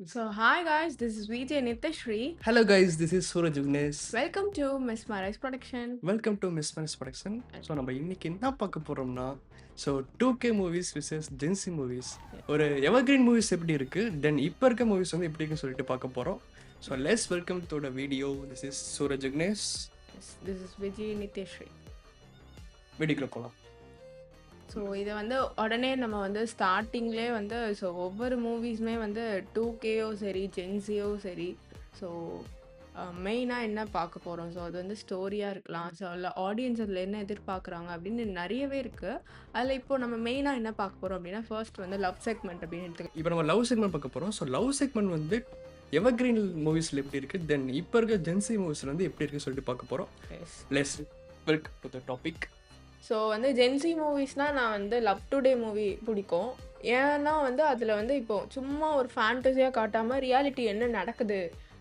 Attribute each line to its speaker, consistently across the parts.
Speaker 1: So, hi guys, this is Vijay Niteshri.
Speaker 2: Hello guys, this is Suraj Vignesh.
Speaker 1: Welcome to Miss Marais Production.
Speaker 2: Welcome to Miss Manas production. So நம்ம இன்னைக்கு என்ன பார்க்க போகிறோம்னா, so 2K movies versus Gen Z movies. ஒரு evergreen movies எப்படி இருக்குது, தென் இப்போ இருக்க மூவிஸ் வந்து எப்படி இருக்குன்னு சொல்லிட்டு பார்க்க போகிறோம். So let's welcome to the video. This is Sooraj Vignesh.
Speaker 1: Yes, this is Vijay Niteshri.
Speaker 2: வீடியோக்குள்ள போகலாம்.
Speaker 1: ஸோ இதை வந்து உடனே நம்ம வந்து ஸ்டார்டிங்லேயே வந்து ஸோ ஒவ்வொரு மூவிஸுமே வந்து 2Kயோ சரி ஜென்சியோ சரி ஸோ மெயினாக என்ன பார்க்க போகிறோம். ஸோ அது வந்து ஸ்டோரியாக இருக்கலாம், ஸோ இல்லை ஆடியன்ஸ் அதில் என்ன எதிர்பார்க்குறாங்க அப்படின்னு நிறையவே இருக்குது. அதில் இப்போ நம்ம மெயினாக என்ன பார்க்க போகிறோம் அப்படின்னா ஃபர்ஸ்ட் வந்து லவ் செக்மெண்ட் அப்படின்னு எடுத்துக்கலாம்.
Speaker 2: இப்போ நம்ம லவ் செக்மெண்ட் பார்க்க போகிறோம். ஸோ லவ் செக்மெண்ட் வந்து எவர்கிரீன் மூவிஸில் எப்படி இருக்குது, தென் இப்போ இருக்க ஜென்சி மூவிஸில் வந்து எப்படி இருக்குன்னு சொல்லிட்டு பார்க்க போகிறோம். Let's welcome to the topic.
Speaker 1: So வந்து ஜென்சி மூவிஸ்னால் நான் வந்து லவ் டுடே மூவி பிடிக்கும். ஏன்னா வந்து அதில் வந்து இப்போது சும்மா ஒரு ஃபேண்டஸியாக காட்டாமல் ரியாலிட்டி என்ன நடக்குது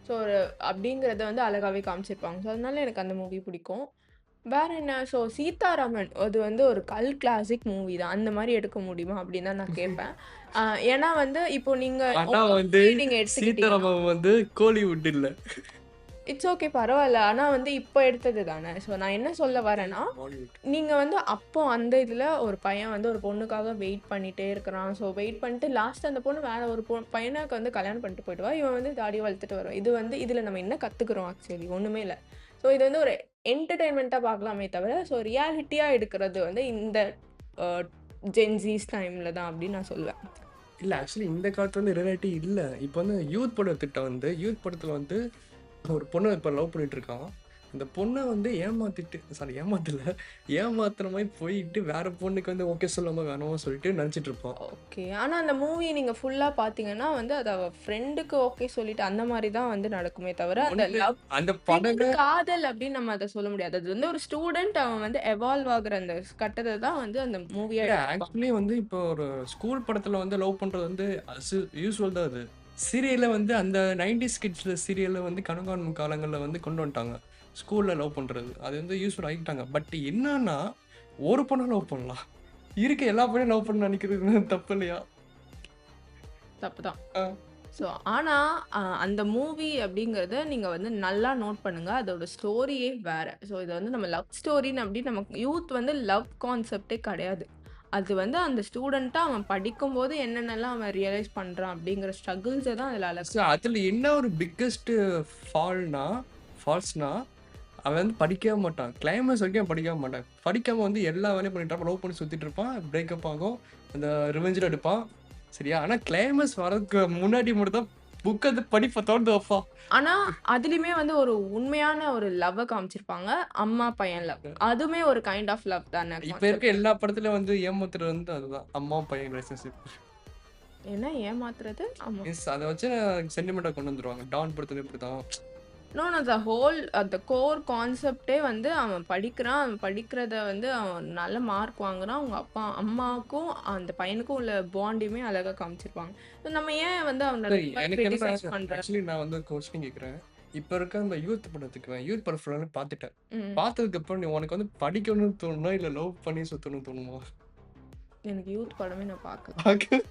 Speaker 1: ஸோ ஒரு அப்படிங்கிறத வந்து அழகாகவே காமிச்சிருப்பாங்க. ஸோ அதனால எனக்கு அந்த மூவி பிடிக்கும். வேறு என்ன, ஸோ சீதாராமன் அது வந்து ஒரு கிளாசிக் மூவி தான். அந்த மாதிரி எடுக்க முடியுமா அப்படின்னு தான் நான் கேட்பேன். ஏன்னா வந்து இப்போ நீங்கள்
Speaker 2: ஆனால் வந்து
Speaker 1: நீங்கள் எடுத்துக்கிட்டீங்க,
Speaker 2: சீதாராமன் வந்து கோலிவுட் இல்லை,
Speaker 1: இட்ஸ் ஓகே பரவாயில்ல. ஆனால் வந்து இப்போ எடுத்தது தானே. ஸோ நான் என்ன சொல்ல வரேன்னா, நீங்கள் வந்து அப்போ அந்த இதில் ஒரு பையன் வந்து ஒரு பொண்ணுக்காக வெயிட் பண்ணிகிட்டே இருக்கிறான். ஸோ வெயிட் பண்ணிட்டு லாஸ்ட் அந்த பொண்ணு வேறு ஒரு பையனுக்கு வந்து கல்யாணம் பண்ணிட்டு போயிடுவா. இவன் வந்து தாடி வளர்த்துட்டு வருவான். இது வந்து இதில் நம்ம என்ன கற்றுக்குறோம்? ஆக்சுவலி ஒன்றுமே இல்லை. ஸோ இது வந்து ஒரு என்டர்டெயின்மெண்ட்டாக பார்க்கலாமே தவிர ஸோ ரியாலிட்டியாக எடுக்கிறது வந்து இந்த ஜென்சிஸ் டைமில் தான் அப்படின்னு நான் சொல்லுவேன்.
Speaker 2: இல்லை ஆக்சுவலி இந்த காலத்துல வந்து ரியாலிட்டி இல்லை. இப்போ வந்து யூத் படம் திட்டம் வந்து யூத் படத்தில் வந்து ஒரு பொண்ணை இப்போ லவ் பண்ணிட்டு இருக்கான். அந்த பொண்ணை வந்து ஏமாத்துற மாதிரி போயிட்டு வேற பொண்ணுக்கு வந்து ஓகே சொல்லாமல் வேணாமோ சொல்லிட்டு நினச்சிட்டு இருப்பான்.
Speaker 1: ஓகே. ஆனால் அந்த மூவி நீங்கள் ஃபுல்லாக பார்த்தீங்கன்னா வந்து அது அவள் ஃப்ரெண்டுக்கு ஓகே சொல்லிட்டு அந்த மாதிரி தான் வந்து நடக்குமே தவிர அந்த லவ்
Speaker 2: அந்த படம்
Speaker 1: காதல் அப்படின்னு நம்ம அதை சொல்ல முடியாது. அது வந்து ஒரு ஸ்டூடெண்ட் அவன் வந்து எவால்வ் ஆகுற அந்த கட்டத்தை தான் வந்து அந்த மூவியை
Speaker 2: ஆக்சுவலி வந்து இப்போ ஒரு ஸ்கூல் படத்தில் வந்து லவ் பண்ணுறது வந்து யூஸ்வல் தான். அது சீரியலில் வந்து அந்த 90s கிட்ஸில் சீரியலில் வந்து கணக்கான் காலங்களில் வந்து கொண்டு வந்துட்டாங்க ஸ்கூலில் லவ் பண்ணுறது. அது வந்து யூஸ்ஃபுல் ஆகிட்டாங்க. பட் என்னன்னா ஒரு பொண்ணை லவ் பண்ணலாம், இருக்க எல்லா பொண்ணையும் லவ் பண்ண நினைக்கிறது தப்பு இல்லையா?
Speaker 1: தப்பு தான். ஸோ ஆனால் அந்த மூவி அப்படிங்கிறத நீங்கள் வந்து நல்லா நோட் பண்ணுங்கள். அதோட ஸ்டோரியே வேறு. ஸோ இதை வந்து நம்ம லவ் ஸ்டோரின்னு அப்படி நமக்கு யூத் வந்து லவ் கான்செப்டே கிடையாது. அது வந்து அந்த ஸ்டூடெண்ட்டாக அவன் படிக்கும்போது என்னென்னலாம் அவன் ரியலைஸ் பண்ணுறான் அப்படிங்கிற ஸ்ட்ரகிள்ஸை தான் அதில் அழகு.
Speaker 2: அதில் என்ன ஒரு பிக்கஸ்ட் ஃபால்ஸ்னா அவன் வந்து படிக்கவே மாட்டான். கிளைமேக்ஸ் வரைக்கும் படிக்கவே மாட்டான். படிக்காமல் வந்து எல்லா வேலையும் பண்ணிட்டு லவ் பண்ணி சுற்றிட்டு இருப்பான். பிரேக்கப் ஆகும், அந்த ரிவெஞ்சில் எடுப்பான். சரியா? ஆனால் கிளைமேக்ஸ் வரதுக்கு முன்னாடி மட்டும் தான் புக் அது படிப்பை தோண்டு வைப்பான்.
Speaker 1: ஆனால் அதுலேயுமே வந்து ஒரு உண்மையான ஒரு லவ்வை காமிச்சிருப்பாங்க. அம்மா பையன் லவ், அதுவுமே ஒரு கைண்ட் ஆஃப் லவ் தானே.
Speaker 2: இப்போ இருக்க எல்லா படத்துலையும் வந்து ஏமாத்துறது வந்து அதுதான், அம்மா பையன் ரிலேஷன்ஷிப்.
Speaker 1: என்ன ஏமாத்துறது?
Speaker 2: அதை வச்சு சென்டிமெண்ட்டாக கொண்டு வந்துருவாங்க. டான் படத்துல இப்படி தான்.
Speaker 1: அந்த கோர் கான்செப்டே வந்து அவன் படிக்கிறான். அவன் படிக்கிறத வந்து அவன் நல்ல மார்க் வாங்குறான். அவங்க அம்மாவுக்கும் அந்த பையனுக்கும் உள்ள பாண்டையுமே அழகா காமிச்சிருப்பாங்க. நம்ம ஏன் வந்து
Speaker 2: எனக்கு ஆக்சுவலி நான் வந்து கொஸ்டின் கேட்குறேன். இப்போ இருக்க அந்த யூத் படத்துக்கு யூத் படம் ஃபுல்லாக பார்த்துட்டேன். பார்த்ததுக்கு அப்புறம் நீ உனக்கு வந்து படிக்கணும்னு தோணுமா இல்லை லவ் பண்ணி சுற்றணும்னு தோணுமா?
Speaker 1: எனக்கு யூத் படமே நான் பார்க்க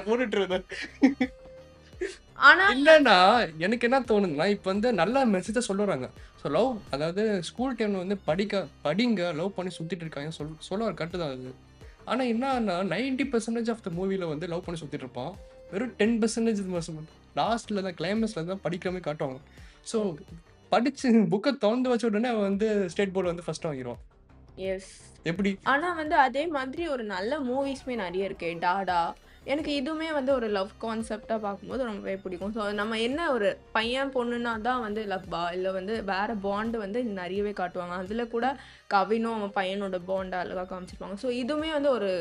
Speaker 2: போட்டுட்டு இருந்தேன்.
Speaker 1: ஆனா
Speaker 2: இல்லைன்னா எனக்கு என்ன தோணுதுன்னா, இப்போ வந்து நல்ல மெசேஜை சொல்லுறாங்க. ஸோ லவ், அதாவது ஸ்கூல் டைமில் வந்து படிங்க, லவ் பண்ணி சுற்றிட்டு இருக்காங்க சொல்லுவார், கரெக்டு தான் அது. ஆனால் என்னன்னா 90% ஆஃப் த மூவியில் வந்து லவ் பண்ணி சுற்றிட்டு இருப்பான். வெறும் 10% லாஸ்ட்டில் தான் கிளைமேக்ஸில் தான் படிக்கிற மாதிரி காட்டுவாங்க. ஸோ படித்து புக்கை திறந்து வச்ச உடனே அவன் வந்து ஸ்டேட் போர்டில் வந்து ஃபஸ்ட்டு வாங்கிடுவான்.
Speaker 1: எஸ்.
Speaker 2: எப்படி?
Speaker 1: ஆனால் வந்து அதே மாதிரி ஒரு நல்ல மூவிஸ்மே நிறைய இருக்கு. டாடா, எனக்கு இதுவுமே வந்து ஒரு லவ் கான்செப்டாக பார்க்கும்போது ரொம்பவே பிடிக்கும். ஸோ நம்ம என்ன ஒரு பையன் பொண்ணுன்னா தான் வந்து லவ்வா, இல்லை வந்து வேறு பாண்டு வந்து நிறையவே காட்டுவாங்க. அதில் கூட கவினும் அவன் பையனோட பாண்டை அழகாக காமிச்சிருப்பாங்க. ஸோ இதுவுமே வந்து ஒரு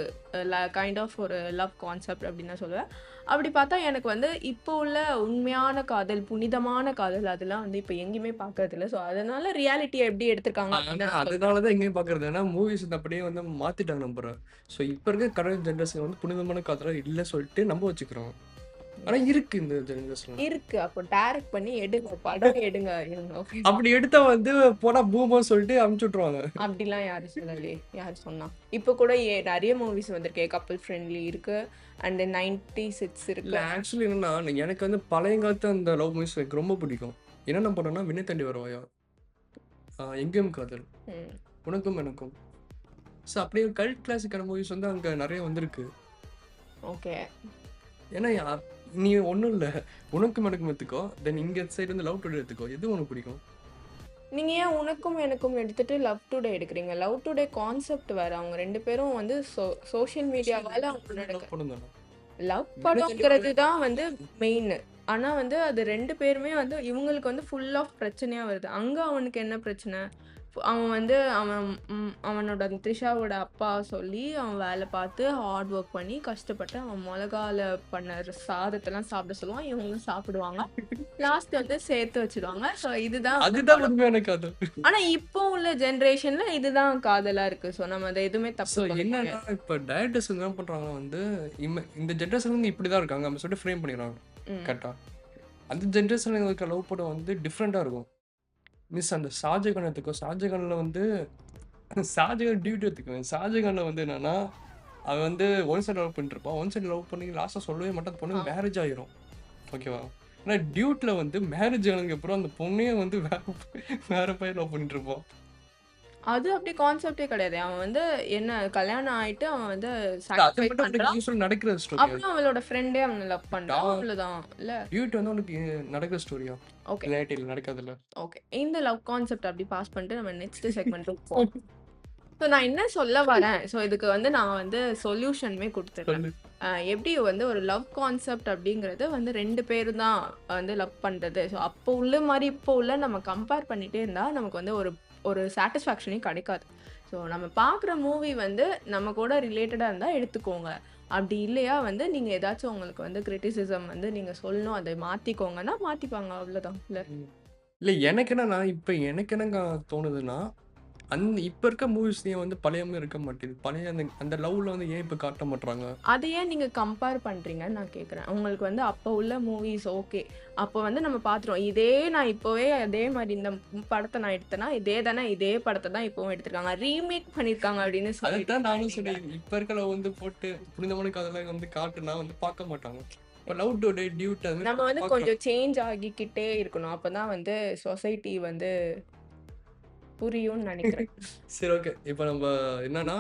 Speaker 1: கைண்ட் ஆஃப் ஒரு லவ் கான்செப்ட் அப்படின்னு தான் சொல்லுவேன். அப்படி பார்த்தா எனக்கு வந்து இப்போ உள்ள உண்மையான காதல், புனிதமான காதல் அதெல்லாம் வந்து இப்போ எங்கேயுமே பார்க்கறது இல்லை. ஸோ அதனால ரியாலிட்டியை எப்படி எடுத்திருக்காங்க
Speaker 2: அதனால தான் எங்கேயும் பார்க்கறது. ஏன்னா மூவிஸ் அப்படியே வந்து மாற்றிட்டாங்க நம்புறேன். ஸோ இப்போ இருக்க கரண்ட் ஜென்ரேஷன் வந்து புனிதமான காதலாக இல்லை சொல்லிட்டு நம்ப வச்சுக்கிறோம். ஆனா இருக்கு இந்த ஜெனரேஷன்ல.
Speaker 1: இருக்கு. அப்போ டைரக்ட் பண்ணி எடுங்க. படம் எடுங்க. ஓகே.
Speaker 2: அப்படி எடுத்தா வந்து போடா பூமர் சொல்லிட்டு அமுச்சு விட்டுருவாங்க.
Speaker 1: அப்படிலாம் யாரும் சொல்லலையே. யார் சொன்னா? இப்போ கூட நெறைய மூவிஸ் வந்திருக்கே. கப்பிள் ஃப்ரெண்ட்லி இருக்கு. அண்ட் 96
Speaker 2: இல்ல
Speaker 1: இருக்கு.
Speaker 2: ஆக்சுவலி என்னன்னா, எனக்கு வந்து பழைய காலத்து அந்த லவ் மூவிஸ் எனக்கு ரொம்ப பிடிக்கும். என்னென்ன படம்னா, விண்ணை தாண்டி வருவாயா, எங்கேயும் காதல்,
Speaker 1: ம்.
Speaker 2: உனக்கும் எனக்கும். ஸோ அப்படியே கல்ட் கிளாசிக்கான மூவிஸ் வந்து அங்க நிறைய வந்திருக்கு.
Speaker 1: ஓகே.
Speaker 2: ஏன்னா நீ ஒண்ணும் இல்ல. உனக்கும் எனக்கும் எடுத்துக்கோ. தென் இங்க சைடு வந்து லவ் டுடே எடுத்துக்கோ. எது உனக்கு பிடிக்கும்?
Speaker 1: நீங்க ஏன் உனக்கும் எனக்கும் எடுத்துட்டு லவ் டுடே எடுக்குறீங்க? லவ் டுடே கான்செப்ட் வேற. அவங்க 2 பேரும் வந்து சோஷியல் மீடியாவால அவங்களோட
Speaker 2: லவ் படம் தானே.
Speaker 1: லவ்
Speaker 2: விண்ணை தாண்டி
Speaker 1: படம்ங்கிறது
Speaker 2: வருவாயா
Speaker 1: தான் வந்து மெயின். ஆனா வந்து அது 2 பேருமே வந்து இவங்களுக்கு வந்து ஃபுல் ஆஃப் பிரச்சனையா வருது. அங்க அவனுக்கு என்ன பிரச்சனை? அவன் வந்து அவனோட அந்த த்ரிஷாவோட அப்பா சொல்லி அவன் வேலை பார்த்து ஹார்ட் ஒர்க் பண்ணி கஷ்டப்பட்டு அவன் மிளகால பண்ண சாதத்தெல்லாம் சாப்பிட சொல்லுவான். இவங்களும் சாப்பிடுவாங்க. லாஸ்ட் வந்து சேர்த்து வச்சிருவாங்க. ஸோ இதுதான் வந்து
Speaker 2: அதுதான்
Speaker 1: படம்.
Speaker 2: உண்மையான காதல்.
Speaker 1: ஆனா இப்போ உள்ள ஜெனரேஷன்ல இதுதான் காதலா இருக்கு. ஸோ நம்ம அதை எதுவுமே
Speaker 2: ஸோ
Speaker 1: தப்பு சொல்ல
Speaker 2: என்னன்னா
Speaker 1: முடியாது.
Speaker 2: இப்போ டைரக்டர்ஸ் என்ன பண்றாங்க வந்து இந்த ஜென்ரேஷன் வந்து இப்படிதான் இருக்காங்க அப்படின்னு சொல்லிட்டு ஃப்ரேம் பண்ணிடுறாங்க.
Speaker 1: ம்.
Speaker 2: கரெக்டா? அந்த ஜென்ரேஷன்ல இருக்க லவ் படம் வந்து டிஃப்ரெண்டா இருக்கும். மிஸ் அந்த ஷாஜகான் எடுத்துக்கோ. ஷாஜகான்ல வந்து ஷாஜகான் டியூட்டி எடுத்துக்குவேன். ஷாஜகான்ல வந்து என்னன்னா, அவன் வந்து ஒன் சைடு லவ் பண்ணிட்டு இருப்பான். ஒன் சைடு லவ் பண்ணி லாஸ்ட்டாக சொல்லவே மாட்டான். அந்த பொண்ணு மேரேஜ் ஆயிரும். ஓகேவா? ஆனால் டியூட்டில் வந்து மேரேஜ் ஆனதுக்கு அப்புறம் அந்த பொண்ணையே வந்து வேற பையன் லவ் பண்ணிட்டு இருப்பான்.
Speaker 1: அது அப்படி கான்செப்டே கிடையாது. அவன் வந்து என்ன கல்யாணம் ஆயிட்டு அவன் வந்து
Speaker 2: அது
Speaker 1: சாக்ரிஃபைஸ்
Speaker 2: மட்டும்
Speaker 1: பண்றான்.
Speaker 2: யூஸ்வல் நடக்கிற ஸ்டோரி.
Speaker 1: அப்புறம் அவளோட ஃப்ரெண்டே அவனை லவ் பண்றான். அவ்வளவுதான் இல்ல.
Speaker 2: டியூட் வந்து உனக்கு நடக்கிற ஸ்டோரியா?
Speaker 1: ஓகே.
Speaker 2: ரியாலிட்டியில் நடக்காதுல்ல.
Speaker 1: ஓகே. இந்த லவ் கான்செப்ட் அப்படி பாஸ் பண்ணிட்டு நம்ம நெக்ஸ்ட் செக்மெண்ட்டுக்கு போவோம். ஸோ நான் என்ன சொல்ல வரேன்? ஸோ இதுக்கு வந்து நான் வந்து சொல்யூஷனுமே கொடுத்துட்றேன்.
Speaker 2: சொல்லு.
Speaker 1: எப்படி வந்து ஒரு லவ் கான்செப்ட் அப்படிங்கிறது வந்து 2 பேரும் தான் வந்து லவ் பண்றது. ஸோ அப்போ உள்ள மாரி இப்போ உள்ள நம்ம கம்பேர் பண்ணிட்டே இருந்தா நமக்கு வந்து ஒரு ஒரு சாட்டிஸ்ஃபேக்ஷனே கிடைக்காது. ஸோ நம்ம பார்க்குற மூவி வந்து நம்ம கூட ரிலேட்டடா இருந்தா எடுத்துக்கோங்க. அப்படி இல்லையா வந்து நீங்க ஏதாச்சும் உங்களுக்கு வந்து கிரிட்டிசிசம் வந்து நீங்க சொல்லணும். அதை மாத்திக்கோங்கன்னா மாத்திப்பாங்க. அவ்வளோதான். இல்ல.
Speaker 2: இல்லை எனக்கு என்னன்னா, இப்போ எனக்கு என்னங்க தோணுதுன்னா, இப்போ இருக்க மூவிஸ்லேயும் வந்து பழையமே இருக்க மாட்டேங்குது. பழைய அந்த அந்த லவ்ல வந்து ஏன் இப்போ காட்ட மாட்றாங்க?
Speaker 1: அதை ஏன் நீங்க கம்பேர் பண்றீங்கன்னு நான் கேட்குறேன். உங்களுக்கு வந்து அப்போ உள்ள மூவிஸ் ஓகே. அப்போ வந்து நம்ம பார்த்துருவோம். இதே நான் இப்போவே அதே மாரி இந்த படத்தை நான் எடுத்தேன்னா, இதே தானே இதே படத்தை தான் இப்பவும் எடுத்திருக்காங்க. ரீமேக் பண்ணியிருக்காங்க அப்படின்னு சொல்லிட்டு
Speaker 2: அதைத்தான் நானும்
Speaker 1: இருக்காதீங்க.
Speaker 2: சொன்னேன். இப்போ இருக்க லவ் வந்து போட்டு புனிதமான காதலை வந்து காட்டுனா வந்து பார்க்க மாட்டாங்க. இப்போ லவ் டுடே, டியூட் அது மாதிரி
Speaker 1: நம்ம வந்து
Speaker 2: பார்க்குறோம்.
Speaker 1: கொஞ்சம் சேஞ்ச் ஆகிக்கிட்டே இருக்கணும். அப்பதான் வந்து சொசைட்டி வந்து புரியும்னு நினைக்கிறேன்.
Speaker 2: சரி ஓகே. இப்போ நம்ம என்னன்னா,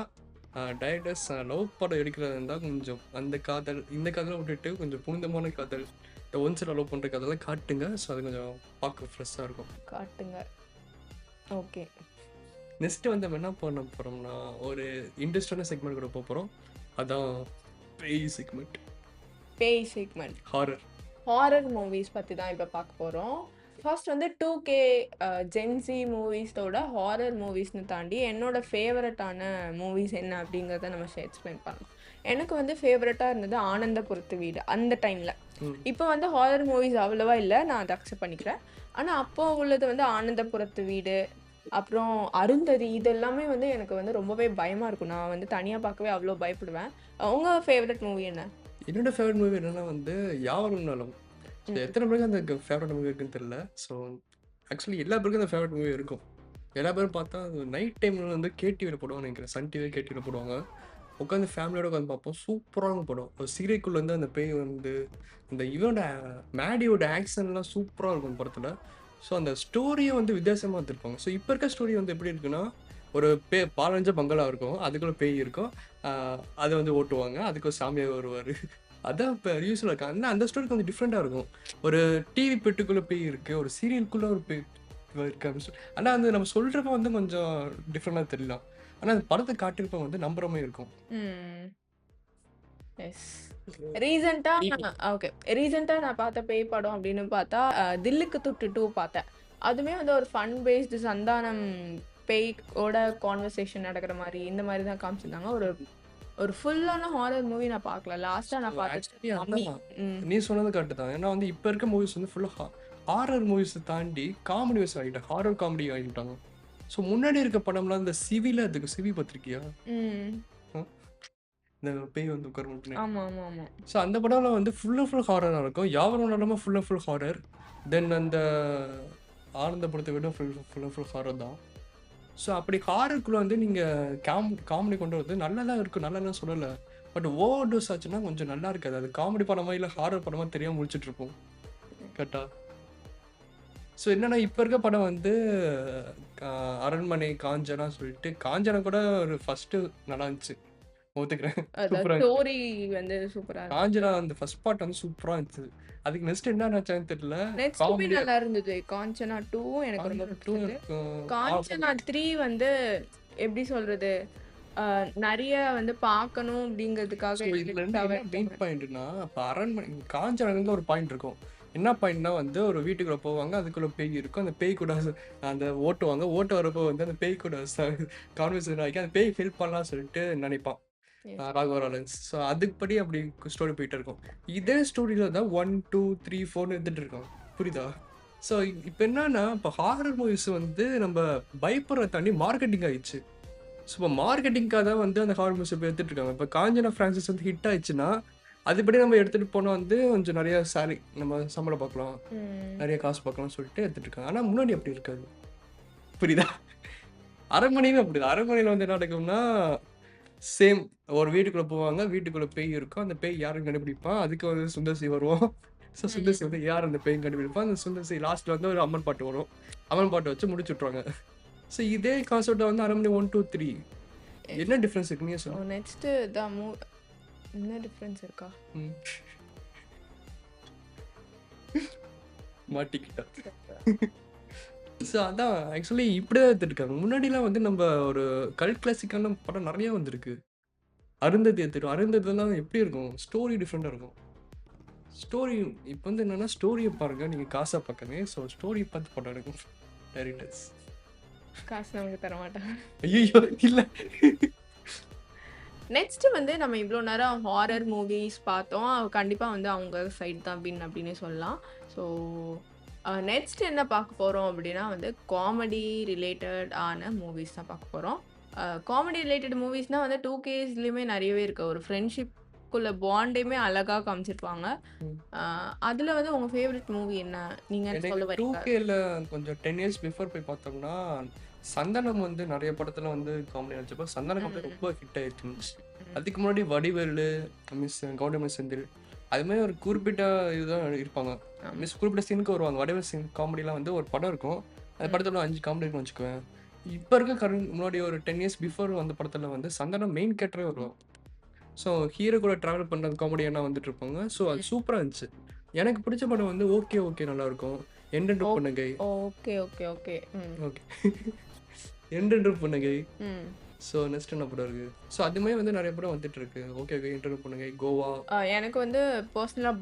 Speaker 2: டைரக்டர்ஸ் லவ் படம் எடுக்கிறதா இருந்தால் கொஞ்சம் அந்த காதல் இந்த காதலை விட்டுட்டு கொஞ்சம் புனிதமான காதல், இந்த ஒன் சைடு லவ் பண்ணுற காதெல்லாம் காட்டுங்க. ஸோ அது கொஞ்சம் பார்க்க ஃப்ரெஷ்ஷாக இருக்கும்.
Speaker 1: காட்டுங்க. ஓகே.
Speaker 2: நெக்ஸ்ட் வந்து நம்ம என்ன பண்ண போகிறோம்னா, ஒரு இன்ட்ரெஸ்டான செக்மெண்ட் கூட போக போகிறோம். அதான் பேய் செக்மெண்ட்.
Speaker 1: பேய் செக்மெண்ட்.
Speaker 2: ஹாரர்.
Speaker 1: ஹாரர் மூவிஸ் பத்தி தான் இப்ப பார்க்க போறோம். ஃபர்ஸ்ட் வந்து 2K ஜென்ஸி மூவிஸோட ஹாரர் மூவிஸ்னு தாண்டி என்னோட ஃபேவரட்டான மூவிஸ் என்ன அப்படிங்கிறத நம்ம எக்ஸ்பிளைன் பண்ணலாம். எனக்கு வந்து ஃபேவரட்டா இருந்தது ஆனந்தபுரத்து வீடு அந்த டைம்ல. இப்போ வந்து ஹாரர் மூவிஸ் அவ்வளவா இல்ல. நான் அதை அக்செப்ட் பண்ணிக்கிறேன். ஆனா அப்போ உள்ளது வந்து ஆனந்தபுரத்து வீடு, அப்புறம் அருந்ததி இதெல்லாமே வந்து எனக்கு வந்து ரொம்பவே பயமா இருக்கும். நான் வந்து தனியா பார்க்கவே அவ்வளோ பயப்படுவேன். உங்க ஃபேவரட் மூவி என்ன?
Speaker 2: என்னோட ஃபேவரட் மூவி என்னன்னா வந்து யாவரும் நலம். ஸோ எத்தனை பேருக்கு அந்த ஃபேவரட் மூவி இருக்குன்னு தெரியல. ஸோ ஆக்சுவலி எல்லா பேருக்கும் அந்த ஃபேவரட் மூவி இருக்கும். எல்லா பேரும் பார்த்தா அது நைட் டைமில் வந்து கேடிவியில் போடுவாங்க நினைக்கிறேன். சன் டிவி கேடிவியில் போடுவாங்க. உட்காந்து ஃபேமிலியோட உட்காந்து பார்ப்போம். சூப்பரான படம். ஒரு சீரியக்குள்ளே வந்து அந்த பேய் வந்து இந்த இவனோட மேடியோட ஆக்ஷன்லாம் சூப்பராக இருக்கும் படத்தில். ஸோ அந்த ஸ்டோரியை வந்து வித்தியாசமாக எடுத்துருப்பாங்க. ஸோ இப்போ இருக்க ஸ்டோரி வந்து எப்படி இருக்குன்னா, ஒரு பாலஞ்ச பங்களா இருக்கும். அதுக்குள்ளே பேய் இருக்கும். அதை வந்து ஓட்டுவாங்க. அதுக்கு ஒரு சாமியாக வருவார். அதான் இப்போ யூஸ்வலாக இருக்கு. ஆனால் அந்த ஸ்டோரி கொஞ்சம் டிஃப்ரெண்ட்டாக இருக்கும். ஒரு டிவி பெட்டுக்குள்ளே பேய் இருக்குது, ஒரு சீரியலுக்குள்ளே ஒரு பேய் இருக்கு அப்படின்னு சொல்லி. ஆனால் வந்து நம்ம சொல்கிறப்ப வந்து கொஞ்சம் டிஃப்ரெண்டாக தெரியலாம். ஆனால் அந்த படத்தை காட்டியிருப்ப வந்து நம்புற மாதிரி இருக்கும்.
Speaker 1: எஸ். ரீசெண்டா நான் பார்த்த பேய் படம் அப்படின்னு பார்த்தா தில்லுக்கு துட்டு 2 பார்த்தேன். அதுவுமே வந்து ஒரு ஃபன் பேஸ்டு சந்தானம் பேயோட கான்வர்சேஷன் நடக்கிற மாதிரி இந்த மாதிரி தான் காமிச்சிருந்தாங்க. ஒரு ஒரு ஃபுல்லான ஹாரர் மூவி நான் பார்க்கல. லாஸ்டா நான் பார்த்தது
Speaker 2: ஆக்சுவலி
Speaker 1: மம்மி.
Speaker 2: அதான் நீ சொன்னது கரெக்டு தான். ஏன்னா வந்து இப்போ இருக்க மூவிஸ் வந்து ஃபுல்லாக ஹாரர் மூவிஸை தாண்டி காமெடி வைஸ் ஆகிட்டாங்க. ஹாரர் காமெடி ஆகிட்டாங்க. ஸோ முன்னாடி இருக்க படம்லாம் இந்த சிவில அதுக்கு சிவி பார்த்துருக்கியா?
Speaker 1: ம்.
Speaker 2: இந்த பேய் வந்து உட்காரும் பின்னாடி.
Speaker 1: ஆமா, ஆமா, ஆமா.
Speaker 2: ஸோ அந்த படம்லாம் வந்து ஃபுல் அண்ட் ஃபுல் ஹாரரா இருக்கும். யாவரும் இல்லாம ஃபுல் அண்ட் ஃபுல் ஹாரர். தென் அந்த ஆனந்த படத்தை விட ஃபுல் அண்ட் ஃபுல் ஹாரர் தான். ஸோ அப்படி ஹாரருக்குள்ள வந்து நீங்க காமெடி கொண்டு வரது நல்லா தான் இருக்கும், நல்லாலாம் சொல்லல. பட் ஓவர் டோஸ் ஆச்சுன்னா கொஞ்சம் நல்லா இருக்காது. அது காமெடி படமா இல்ல ஹாரர் படமா தெரியாம முழிச்சிட்டு இருப்போம். கரெக்ட்டா? ஸோ என்னன்னா இப்ப இருக்க படம் வந்து அரண்மனை, காஞ்சனா சொல்லிட்டு காஞ்சனா கூட ஒரு ஃபர்ஸ்ட் நல்லா இருந்துச்சு. ஒத்துக்கிறேன்.
Speaker 1: அதான்
Speaker 2: சூப்பரா இருந்துச்சு.
Speaker 1: ஸ்டோரி வந்து சூப்பரா இருக்கு.
Speaker 2: காஞ்சனா அந்த ஃபர்ஸ்ட் பார்ட் வந்து சூப்பரா இருந்துச்சு. அதுக்கு நெக்ஸ்ட் என்ன நினைச்சான்னு தெரியல.
Speaker 1: நெக்ஸ்ட்டுமே
Speaker 2: காமெடியா
Speaker 1: நல்லா இருந்தது. காஞ்சனா 2 எனக்கு ரொம்ப
Speaker 2: காஞ்சனா 2
Speaker 1: பிடிச்சது.
Speaker 2: இருக்கும்.
Speaker 1: காஞ்சனா 3 வந்து எப்படி சொல்றது? நெறைய வந்து பார்க்கணும் அப்படிங்கிறதுக்காக
Speaker 2: ஸோ இதுல இருந்து
Speaker 1: எடுத்தவ
Speaker 2: என்ன மெயின் பாயிண்ட்னா, இப்ப அரண்மனை காஞ்சனால ஒரு பாயிண்ட் இருக்கும். என்ன பாயிண்ட்னா வந்து ஒரு வீட்டுக்குள்ள போவாங்க. அதுக்குள்ள பேய் இருக்கும். அந்த பேய் கூட அந்த ஓட்டுவாங்க. ஓட்டு வரப்போ வந்து அந்த பேய் கூட கான்வர்சேஷன் ஆகி அந்த பேய் ஹெல்ப் பண்ணலாம்னு சொல்லிட்டு நினைப்பான்.
Speaker 1: Yes.
Speaker 2: ராகவா லாரன்ஸ். ஸோ அதுபடி அப்படி ஸ்டோரி போயிட்டு இருக்கும். இதே ஸ்டோரியில தான் 1, 2, 3, 4ன்னு எடுத்துட்டு இருக்காங்க. புரியுதா? ஸோ இப்போ என்னன்னா, இப்போ ஹாரர் மூவிஸ் வந்து நம்ம பயப்படுறத தாண்டி மார்க்கெட்டிங் ஆயிடுச்சு. ஸோ இப்போ மார்க்கெட்டிங்காக தான் வந்து அந்த ஹாரர் மூவிஸ் இப்போ எடுத்துட்டு இருக்காங்க. இப்போ காஞ்சனா ஃப்ரான்சைஸ் வந்து ஹிட் ஆயிடுச்சுன்னா, அதுபடி நம்ம எடுத்துட்டு போனால் வந்து கொஞ்சம் நிறைய சாலரி நம்ம சம்பளம் பார்க்கலாம்,
Speaker 1: ம்.
Speaker 2: நிறைய காசு பார்க்கலாம்னு சொல்லிட்டு எடுத்துட்டு இருக்காங்க. ஆனால் முன்னாடி அப்படி இருக்காது. புரியுதா? அரண்மனையும் அப்படிதான். அரண்மனையில் வந்து என்ன நடக்கும்னா, சேம் ஒரு வீட்டுக்குள்ள போவாங்க. வீட்டுக்குள்ள பேய் இருக்கும். அந்த பேய் யாருன்னு கண்டுபிடிப்பான். அதுக்கு வந்து சுந்தர் சி வருவான். ஸோ சுந்தர் சி
Speaker 1: ம்.
Speaker 2: வந்து யார் அந்த பேய்ன்னு கண்டுபிடிப்பான். அந்த சுந்தர் சி லாஸ்ட்ல வந்து ஒரு அம்மன் பாட்டு வரும். அம்மன் பாட்டை வச்சு முடிச்சு விட்ருவாங்க. ஸோ இதே கான்செப்ட் வந்து அரண்மனை 1, 2, 3 என்ன டிஃபரன்ஸ் இருக்கு நீங்க
Speaker 1: ஸோ
Speaker 2: சொல்லுங்க.
Speaker 1: நெக்ஸ்ட்டு தான் என்ன டிஃப்ரென்ஸ் இருக்கா?
Speaker 2: ம். மாட்டிக்கிட்டா. ஸோ அதான் ஆக்சுவலி இப்படிதான் எடுத்துட்டு இருக்காங்க. முன்னாடிலாம் வந்து நம்ம ஒரு கல்ட் கிளாசிக்கான படம் நிறைய வந்திருக்கு. அருந்ததி எடுத்துட்டோம். அருந்ததிலாம் எப்படி இருக்கும்? ஸ்டோரி டிஃப்ரெண்டா இருக்கும். ஸ்டோரி இப்போ வந்து என்னன்னா ஸ்டோரியை பாருங்க, நீங்க காசா பார்க்கணும். ஸோ ஸ்டோரி பார்த்து படம் எடுக்கும் டைரக்டர்ஸ்.
Speaker 1: காசு நமக்கு தர மாட்டாங்க.
Speaker 2: ஐயோ இல்ல.
Speaker 1: நெக்ஸ்ட் வந்து நம்ம இவ்வளோ நேரம் ஹாரர் மூவிஸ் பார்த்தோம். கண்டிப்பா வந்து அவங்க சைடு தான் வின் அப்படின்னே சொல்லலாம். ஸோ நெக்ஸ்ட் என்ன பார்க்க போறோம் அப்படின்னா வந்து காமெடி ரிலேட்டட் ஆன மூவிஸ் தான் பார்க்க போறோம். காமெடி ரிலேட்டட் மூவிஸ்னா வந்து 2Ksலயுமே நிறையவே இருக்கு. ஒரு ஃப்ரெண்ட்ஷிப்குள்ள பாண்டையுமே அழகா காமிச்சிருப்பாங்க.
Speaker 2: ம்.
Speaker 1: அதுல வந்து உங்க ஃபேவரட் மூவி என்ன? நீங்க
Speaker 2: எனக்கு
Speaker 1: சொல்ல வரீங்க?
Speaker 2: 2Kல கொஞ்சம் 10 இயர்ஸ் பிஃபோர் போய் பார்த்தோம்னா, சந்தனம் வந்து நிறைய படத்துல வந்து காமெடி நடிச்சப்போ சந்தனம் காமெடி
Speaker 1: ம்.
Speaker 2: ரொம்ப ஹிட் ஆயிடுச்சு.
Speaker 1: ம்.
Speaker 2: அதுக்கு முன்னாடி வடிவேலு, மிஸ் கௌதமி செந்தில் அது மாதிரி ஒரு குறிப்பிட்ட இதுதான் இருப்பாங்க.
Speaker 1: ஆமா.
Speaker 2: மிஸ் குறிப்பிட்ட சீனுக்கு வருவாங்க. வடிவேல் சீன் காமெடிலாம் வந்து ஒரு படம் இருக்கும். அந்த
Speaker 1: ம்.
Speaker 2: படத்துல 5 காமெடி இருக்குன்னு வச்சுக்குவேன். இப்போ இருக்க முன்னாடி ஒரு 10 இயர்ஸ் பிஃபோர் வந்த படத்துல வந்து சந்தனம் மெயின் கேரக்டரே வருவாங்க. ஸோ ஹீரோ கூட ட்ராவல் பண்ணுற காமெடியெல்லாம் வந்துட்டு இருப்பாங்க. ஸோ அது
Speaker 1: ம்.
Speaker 2: சூப்பராக இருந்துச்சு. எனக்கு பிடிச்ச படம் வந்து ஓகே ஓகே நல்லாயிருக்கும். என்றென்று
Speaker 1: ஓ
Speaker 2: புன்னகை.
Speaker 1: Okay, okay, okay. ம்.
Speaker 2: ஓகே. என்றென்று புன்னகை.
Speaker 1: ம்.
Speaker 2: ஸோ நெக்ஸ்ட் என்ன படம் இருக்கு? ஸோ அதுமாதிரி வந்து நிறைய படம் வந்துட்டு இருக்கு. ஓகே ஓகே என்றென்று புன்னகை, கோவா,
Speaker 1: எனக்கு வந்து பர்சனலா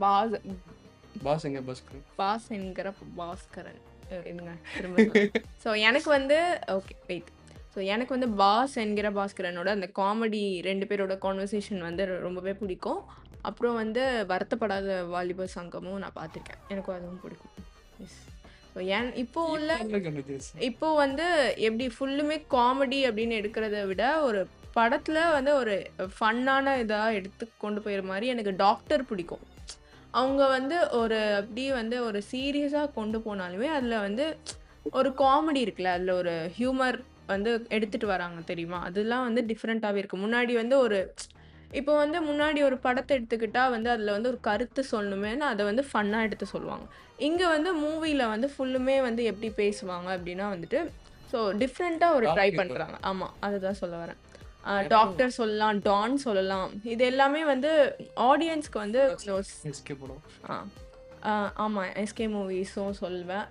Speaker 2: பாஸ் எங்க பாஸ்கர்.
Speaker 1: பாஸ் என்கிற பாஸ்கரன். இருங்க திரும்ப சொல்றேன். ஸோ எனக்கு வந்து ஓகே வெயிட். ஸோ எனக்கு வந்து பாஸ் என்கிற பாஸ்கரனோட அந்த காமெடி 2 பேரோட கான்வர்சேஷன் வந்து ரொம்பவே பிடிக்கும். அப்புறம் வந்து வருத்தப்படாத வாலிபர் சங்கமும் நான் பார்த்துருக்கேன். எனக்கும் அதுவும் பிடிக்கும். எஸ். ஸோ இப்போ உள்ள இப்போ வந்து எப்படி ஃபுல்லுமே காமெடி அப்படின்னு எடுக்கிறத விட ஒரு படத்துல வந்து ஒரு ஃபன்னான இதா எடுத்து கொண்டு போயிற மாதிரி எனக்கு டாக்டர் பிடிக்கும். அவங்க வந்து ஒரு அப்படியே வந்து ஒரு சீரியஸா கொண்டு போனாலுமே அதுல வந்து ஒரு காமெடி இருக்குல்ல, அதுல ஒரு ஹியூமர் வந்து எடுத்துட்டு வராங்க தெரியுமா? அதெல்லாம் வந்து டிஃப்ரெண்ட்டாவே இருக்கு. முன்னாடி வந்து ஒரு இப்போ வந்து முன்னாடி ஒரு படத்த எடுத்துக்கிட்டா வந்து அதுல வந்து ஒரு கருத்து சொல்லணுமேன்னு அத வந்து ஃபன்னா எடுத்து சொல்லுவாங்க. இங்க வந்து மூவில வந்து ஃபுல்லுமே வந்து எப்படி பேசுவாங்க அப்படின்னா வந்துட்டு, ஸோ டிஃப்ரெண்ட்டா ஒரு ட்ரை பண்றாங்க. ஆமா, அதுதான் சொல்ல வரேன். டாக்டர் சொல்லலாம், டான் சொல்லலாம். இது எல்லாமே வந்து ஆடியன்ஸ்க்கு வந்து
Speaker 2: எஸ்கே படம்.
Speaker 1: ஆ ஆ ஆமா. எஸ்கே மூவிஸும் சொல்வேன்.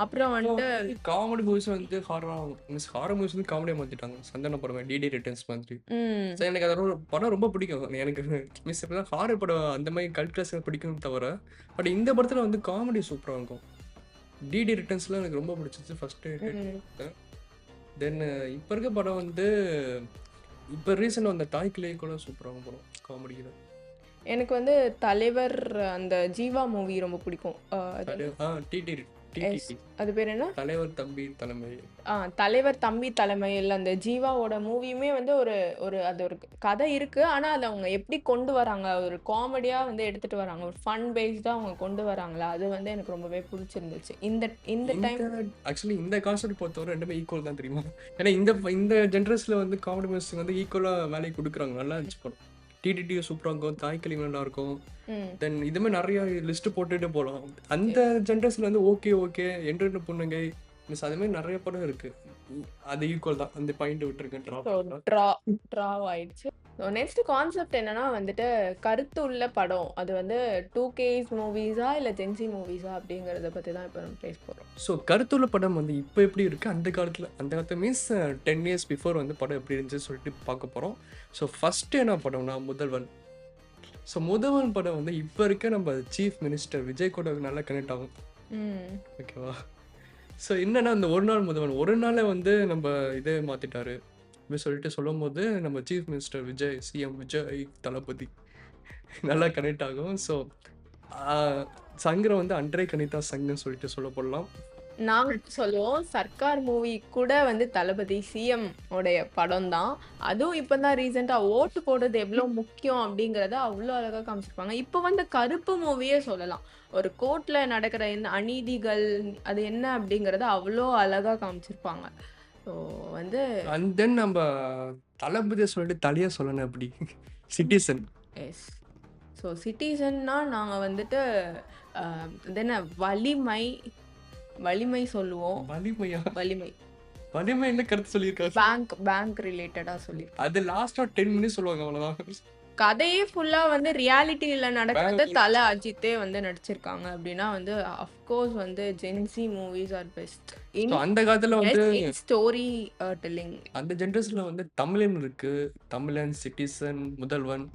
Speaker 1: அப்புறம் வந்துட்டு
Speaker 2: காமெடி மூவிஸ் வந்து ஹாரர் மூவிஸ் வந்து காமெடியாக மாற்றிட்டாங்க. சந்தன படம் டிடி ரிட்டர்ன்ஸ் மாதிரி.
Speaker 1: ம்.
Speaker 2: ஸோ எனக்கு அதோட படம் ரொம்ப பிடிக்கும். எனக்கு மிஸ் இப்போ தான் ஹாரர் படம் அந்த மாதிரி கல்ட் கிளாஸ் பிடிக்கும் தவிர, பட் இந்த படத்தில் வந்து காமெடி சூப்பராக இருக்கும். டிடி ரிட்டர்ன்ஸ்லாம் எனக்கு ரொம்ப பிடிச்சிச்சு ஃபஸ்ட்டு.
Speaker 1: ம்.
Speaker 2: தென் இப்போ இருக்க படம் வந்து இப்போ ரீசெண்டாக அந்த தாய்க்கிளே கூட சூப்பராக படம் காமெடியில்.
Speaker 1: எனக்கு வந்து தலைவர் அந்த ஜீவா மூவி ரொம்ப பிடிக்கும். அது
Speaker 2: டிடி
Speaker 1: எஸ்.
Speaker 2: டிடிடி
Speaker 1: அது பேர் என்ன?
Speaker 2: தலைவர் தம்பி தலைமை.
Speaker 1: தலைவர் தம்பி தலைமையில் அந்த ஜீவாவோட மூவியுமே வந்து ஒரு ஒரு அது ஒரு கதை இருக்கு. ஆனா, அத அவங்க எப்படி கொண்டு வராங்க, ஒரு காமெடியா வந்து எடுத்துட்டு வராங்க. ஒரு ஃபன் பேஸ்டா அவங்க கொண்டு வராங்களா, அது வந்து எனக்கு ரொம்பவே புடிச்சிருந்துச்சு. இந்த இந்த டைம்
Speaker 2: ஆக்சுவலி இந்த கான்செப்ட் பொறுத்தவரை ரெண்டுமே ஈக்குவல் தான் தெரியுமா? ஏன்னா இந்த ஜென்ரேஷன்ல வந்து காமெடி மியூசிக் வந்து ஈக்குவலா வேலைக்கு கொடுக்குறாங்க. நல்லா இருந்துச்சு படம். டிடிடி சூப்பரா இருக்கும், தாய்க்கிளி நல்லா இருக்கும்.
Speaker 1: ம்.
Speaker 2: தென் இதுமே நிறைய லிஸ்ட் போட்டுட்டு போகலாம். அந்த ஜென்ரேஷன்ல வந்து ஓகே ஓகே என்று பொண்ணுங்க மிஸ் அது மாதிரி நிறைய படம் இருக்கு. அது ஈக்குவல் தான். அந்த பாயிண்ட் விட்டுருக்கேன்
Speaker 1: ஸோ
Speaker 2: ட்ராப்.
Speaker 1: ட்ரா ஆயிடுச்சு. ஸோ நெக்ஸ்ட் கான்செப்ட் என்னன்னா வந்துட்டு கருத்து உள்ள படம். அது வந்து 2Ks மூவிஸா இல்ல ஜென்சி மூவிஸா அப்படிங்கிறத பத்தி தான் இப்போ நம்ம பேச போறோம்.
Speaker 2: ஸோ கருத்துள்ள படம் வந்து இப்போ எப்படி இருக்கு அந்த காலத்தில் மீன்ஸ் 10 இயர்ஸ் பிஃபோர் வந்து படம் எப்படி இருந்துச்சுன்னு சொல்லிட்டு பார்க்க போகிறோம். ஸோ ஃபர்ஸ்ட் என்ன படம்னா முதல்வன். ஸோ முதல்வன் படம் வந்து இப்போ இருக்க நம்ம சீஃப் மினிஸ்டர் விஜய் கூட நல்லா கனெக்ட் ஆகும். ஓகேவா? ஸோ என்னன்னா அந்த ஒரு நாள் முதல்வன் ஒரு நாளே வந்து நம்ம இதே மாற்றிட்டாரு அப்படின்னு சொல்லிட்டு சொல்லும் போது நம்ம chief minister Vijay CM Vijay Thalapathy நல்லா கனெக்ட் ஆகும். ஸோ சங்கரை வந்து அன்றே கணிதா சங்கன்னு சொல்லிட்டு சொல்ல போடலாம்.
Speaker 1: நாங்க சொல்லுவோம் சர்க்கார் மூவி கூட வந்து தளபதி சிஎம் உடைய படம் தான். அதுவும் இப்பதான் ரீசெண்டா ஓட்டு போடுறது எவ்வளவு முக்கியம் அப்படிங்கறத அவ்வளோ அழகா காமிச்சிருப்பாங்க. இப்போ வந்து கருப்பு மூவியே சொல்லலாம். ஒரு கோர்ட்ல நடக்கிற இந்த அநீதிகள் அது என்ன அப்படிங்கறத அவ்வளோ அழகா காமிச்சிருப்பாங்க. ஸோ வந்து
Speaker 2: அண்ட் தென் நம்ம தளபதியை சொல்லிட்டு தலையா சொல்லணும் அப்படி சிட்டிசன்.
Speaker 1: எஸ். ஸோ சிட்டிசன்னா நாங்க வந்துட்டு அது என்ன வலிமை சொல்லுவோம்.
Speaker 2: வலிமையா?
Speaker 1: வலிமை
Speaker 2: வலிமை என்ன கருத்து சொல்லியிருக்காரு?
Speaker 1: பேங்க் ரிலேட்டடா சொல்லி
Speaker 2: அது லாஸ்டா 10 மினிட்ஸ் சொல்லுவாங்க அவ்வளவுதான்.
Speaker 1: கதையே ஃபுல்லா வந்து ரியாலிட்டியில நடக்கிறத தல அஜித்தே வந்து நடிச்சிருக்காங்க அப்படின்னா வந்து அஃப்கோர்ஸ் வந்து Gen Z movies are best
Speaker 2: So, அந்த காலத்துல வந்து
Speaker 1: ஸ்டோரி டெல்லிங்.
Speaker 2: அந்த ஜென்ரேஷன்ல வந்து தமிழன் இருக்கு, தமிழன், சிட்டிசன், முதல்வன்.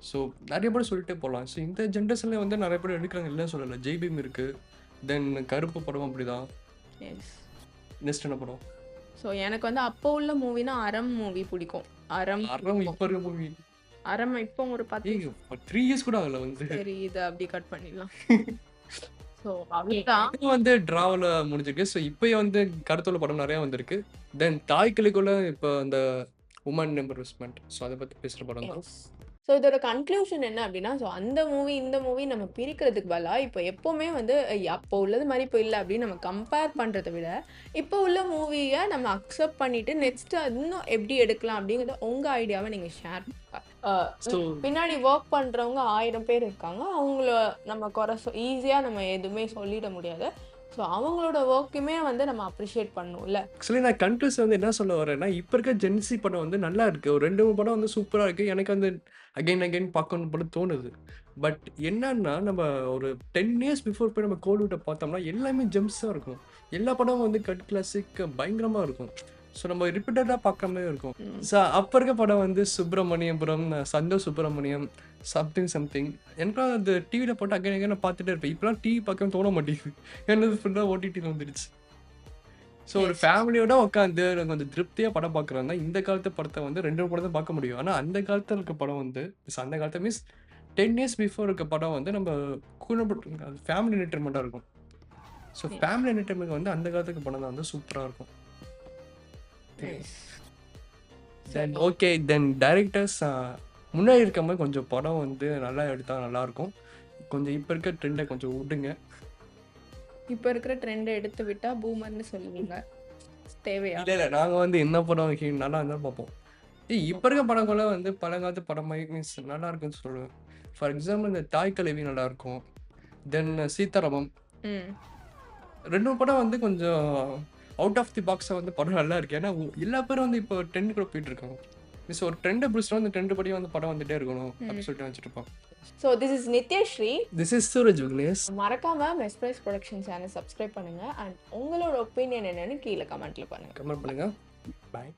Speaker 2: ஸோ நிறைய பேர் சொல்லிட்டே போகலாம். ஸோ இந்த ஜென்ரேஷன்ல வந்து நிறைய பேர் எடுக்கிறாங்க இல்லைன்னு சொல்லலை. ஜெய்பீம் இருக்கு, தென் கருப்பு படம் அப்படிதான்.
Speaker 1: எஸ்.
Speaker 2: நெக்ஸ்ட் என்ன படம்?
Speaker 1: ஸோ எனக்கு வந்து அப்போ உள்ள மூவினா அறம் மூவி பிடிக்கும். அறம்
Speaker 2: இப்போ இருக்க மூவி
Speaker 1: அறம் இப்போ ஒரு 10
Speaker 2: 3 இயர்ஸ் கூட ஆகல வந்து.
Speaker 1: சரி இதை அப்படி கட் பண்ணிடலாம். ஸோ அவ்வளோதான்.
Speaker 2: இது வந்து டிராவில் முடிஞ்சிருக்கு. ஸோ இப்போயே வந்து கருத்துள்ள படம் நிறையா வந்திருக்கு. தென் தாய் கிளிக்குள்ள இப்போ அந்த உமன் எம்பவர்மெண்ட், ஸோ அதை பற்றி பேசுகிற படம் தான்.
Speaker 1: ஸோ இதோட கன்க்ளூஷன் என்ன அப்படின்னா, ஸோ அந்த மூவி இந்த மூவி நம்ம பிரிக்கிறதுக்கு பதிலாக இப்போ எப்போவுமே வந்து அப்போ உள்ளது மாதிரி இப்போ இல்லை அப்படின்னு நம்ம கம்பேர் பண்ணுறதை விட இப்போ உள்ள மூவியை நம்ம அக்செப்ட் பண்ணிட்டு நெக்ஸ்ட் இன்னும் எப்படி எடுக்கலாம் அப்படிங்கிறத உங்கள் ஐடியாவை நீங்கள் ஷேர் பின்னாடி ஒர்க் பண்ணுறவங்க 1000 பேர் இருக்காங்க. அவங்கள நம்ம குறை ஈஸியாக நம்ம எதுவுமே சொல்லிட முடியாது. ஸோ அவங்களோட ஒர்க்குமே வந்து நம்ம அப்ரிஷியேட் பண்ணணும்ல.
Speaker 2: ஆக்சுவலி நான் கன்க்ளூஷன் வந்து என்ன சொல்ல வரேன்னா, இப்போ இருக்க ஜென்சி படம் வந்து நல்லா இருக்கு. ஒரு 2-3 படம் வந்து சூப்பராக இருக்கு. எனக்கு வந்து அகைன் பார்க்கணும் போல தோணுது. பட் என்னன்னா நம்ம ஒரு 10 இயர்ஸ் பிஃபோர் போய் நம்ம கோலிவுட்டை பார்த்தோம்னா எல்லாமே ஜெம்ஸாக இருக்கும். எல்லா படமும் வந்து கட் கிளாசிக் பயங்கரமாக இருக்கும். ஸோ நம்ம ரிப்பீட்டடாக பார்க்குற மாதிரி இருக்கும். ஸோ அப்போ இருக்க படம் வந்து சுப்பிரமணியபுரம், சந்தோஷ் சுப்பிரமணியம், சம்திங் எனக்கு அந்த டிவியில் போட்டு அகைன் நான் பார்த்துட்டே இருப்பேன். இப்போலாம் டிவி பார்க்க தோண மாட்டேங்குது. என்னது ஃபுல்லாக ஓடிடியில் வந்துடுச்சு. ஸோ ஒரு ஃபேமிலியோட உட்காந்து கொஞ்சம் திருப்தியாக படம் பார்க்குறாங்க. இந்த காலத்து படத்தை வந்து 2 படம் தான் பார்க்க முடியும். ஆனால் அந்த காலத்தில் இருக்க படம் வந்து அந்த காலத்தை மீன்ஸ் 10 இயர்ஸ் பிஃபோர் இருக்க படம் வந்து நம்ம ஃபேமிலி என்டர்டைன்மெண்ட்டாக இருக்கும். ஸோ ஃபேமிலி என்டர்டைன்மெண்ட் வந்து அந்த காலத்துக்கு படம் தான் வந்து சூப்பராக இருக்கும். தென் ஓகே, தென் டைரக்டர்ஸ் முன்னாடி இருக்க மாதிரி கொஞ்சம் படம் வந்து நல்லா எடுத்தால் நல்லாயிருக்கும். கொஞ்சம் இப்போ இருக்க ட்ரெண்டை கொஞ்சம் விடுங்க.
Speaker 1: இப்போ இருக்கிற ட்ரெண்டை எடுத்து விட்டால் பூமர்னு சொல்லுவீங்க. தேவையா?
Speaker 2: இல்லை நாங்கள் வந்து என்ன படம் நல்லா இருந்தாலும் பார்ப்போம். இப்போ இருக்க படங்களை வந்து பழங்காலத்து படமாக மீன்ஸ் நல்லா இருக்குன்னு சொல்லுவேன். ஃபார் எக்ஸாம்பிள் இந்த தாய் கலவி நல்லாயிருக்கும். தென் சீதாராமம் 2 படம் வந்து கொஞ்சம் அவுட் ஆஃப் தி பாக்ஸை வந்து படம் நல்லா இருக்கு. ஏன்னா எல்லா பேரும் வந்து இப்போ ட்ரெண்ட் கூட போயிட்டு இருக்காங்க. மீன்ஸ் ஒரு ட்ரெண்டை பிடிச்சிட்டா அந்த ட்ரெண்டு படியும் வந்து படம் வந்துட்டே இருக்கணும் அப்படின்னு சொல்லிட்டு வச்சுட்டு இருப்பான்.
Speaker 1: So this is Nithyashree.
Speaker 2: This is Sooraj Vignesh.
Speaker 1: மறக்காம மெஸ்பிரைஸ் ப்ரொடக்ஷன் சேனல் சப்ஸ்கிரைப் பண்ணுங்க. அண்ட் உங்களோட ஒப்பீனியன் என்னன்னு கீழே கமெண்ட்ல பண்ணுங்க.
Speaker 2: கமெண்ட் பண்ணுங்க. பாய்.